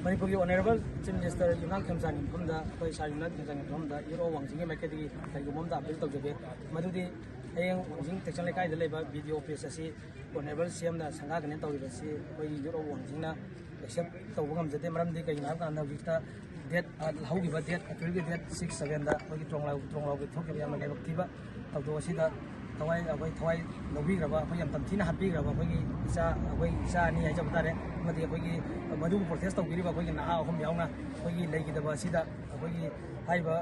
मनपुर की honourable chief minister Yumnam खेमसानी मफमदा अखोई सा युनाम खेमसानी मफमदा यूरो वांगजिंग माइकेटगी कईगुमदा अपील तौजगे मदुदी हयेंग वांगजिंग टेक्शन लेकाइदा लेबा वीडियो ऑफिस असी ऑनरेबल सीएमना संगागने तौरिबसी अखोई यूरो वांगजिंगना एक्सेप्ट तौब ngamjade maramdi कईना कांदा विक्ता डेट हौगिबा डेट अप्रैल की डेट 6 7 दा अखोई त्रोंगलाव की थोके याम लेबा थिबा तौदो असिदा थवाई अखोई थवाई लौबीग्रबा अखोई यम तमथिना हाबीग्रबा अखोई इसा अनि हाइजब तारे मदि अखोई मधु प्रोटेस्ट तौगिरिबा अखोई नाहा अहम यावना अखोई लेगिदबा असिदा अखोई हाइबा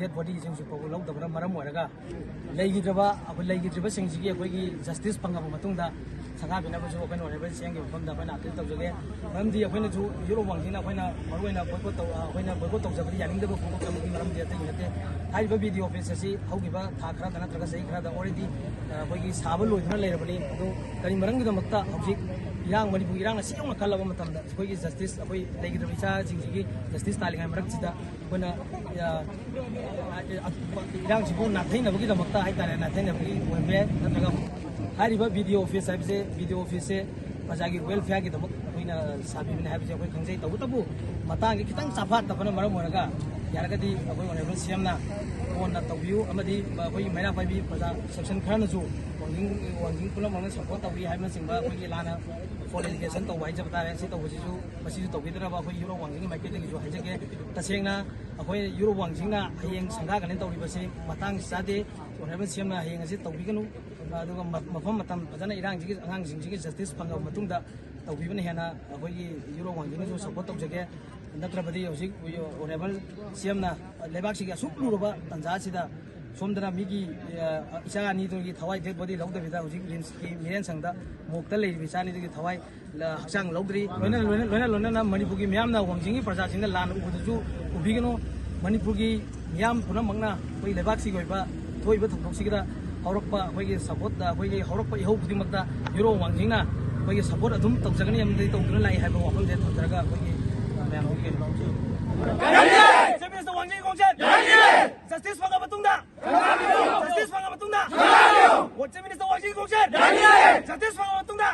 डेड बॉडी सिंगसु पगु लौदबना मरम ओरगा लेगिद्रबा अखोई लेगिद्रबा सिंगसिगी अखोई जस्टिस फंगबा मतुंगदा संगाबिनाबसु अखोई ऑनरेबल सीएम की मफमदा अखोई अपील तौजगे मरमदि अखोइनाजु यूरो वांगजिंगना अखोइना मरुइना बोयकॉट तौजबदि यानिंगदबा फोकसमदि मरमदि अतै नते हाइबा वीडियो ऑफिस असि हौगिबा था खरादा नत्रगा सही खरादा ऑलरेडी अखोई साबा लोइदुना लेरबनि अदो करी मरंगिदमक्ता हौजिक इरांग मणिपुर इरांग असी यौना खल्लबा मतमदा अखोई जस्टिस अखोई लेगिदबा इचा जिंजिगी जस्टिस तालिंगाय मरक्सिदा अखोइना इरांग सिबु नाथैनबगिदमक्ता हाइतारे नाथैनबगी ओइबे नत्रगा हारिबा वीडियो ऑफिस हाइबसे वीडियो ऑफिस से प्रजागी वेलफेयर की दमक अखोइना साबिबिने हाइबसे अखोई खंजै तबु मतांगी खितंग चाफात तबना मरम ओरगा यारगदी अखोई ऑनरेबल सीएमना फोनना तौबियु अमदी अखोई मैना पाइबी प्रजा सेक्शन खरनजु वांजिंग पुलमंग सपोर्ट तौबी हाइबना सिंबा अखोई लाना फोन एलिगेशन तौबा हाइजब तारे सि तौबसिजु मसिजु तौबिदरबा अखोई यूरो वांजिंग माइकेटगिजु हाइजगे तसेंगना अखोई यूरो वांजिंगना हयेंग संगागने तौरिबसि मतांग सादे ऑनरेबल सीएमना हयेंग असि तौबिगनु अदुगा मफम मतम फजना इरांजिगी आंगांजिंजिगी जस्टिस फंगब मतुंगदा तौबिबने हेना अखोई यूरो वांजिंगजु सपोर्ट तौजगे नत्रबदी हौजिक ऑनरेबल सीएमना लेबाक्सिगी असुक लुरबा तंजासिदा सोमदना मिगी इचा अनिदुगी थवाई डेड बॉडी लौदबिदा हौजिक रिम्स की मिरेन संगदा मोक्ता लेरिबि चानिदुगी थवाई हक्चांग लौद्री लोइना मणिपुरगी मियामना वांजिंगी प्रजासिंगना लान उबदुजु उबिगनो मणिपुरगी मियाम पुनमंगना कोई लेबाक्सिगी ओइबा थोइबा थोक्सिगदा हौरक्पा अखोइगी सपोर्ट अखोइगी हौरक्पा इहौ खुदिमक्ता यूरो वांजिंगना अखोइगी सपोर्ट अदुम तौजगनी यमदि तौदुना लाई हाइबा वाफमदे थमजरगा अखोइगी मैम होगी चीफ वांजिंग कोंसेन जस्टिस फंगा मतुंगदा जस्टिस फंगा मतुंगदा चीफ मिनिस्टर वांजिंग कोंसेन जस्टिस फंगा मतुंगदा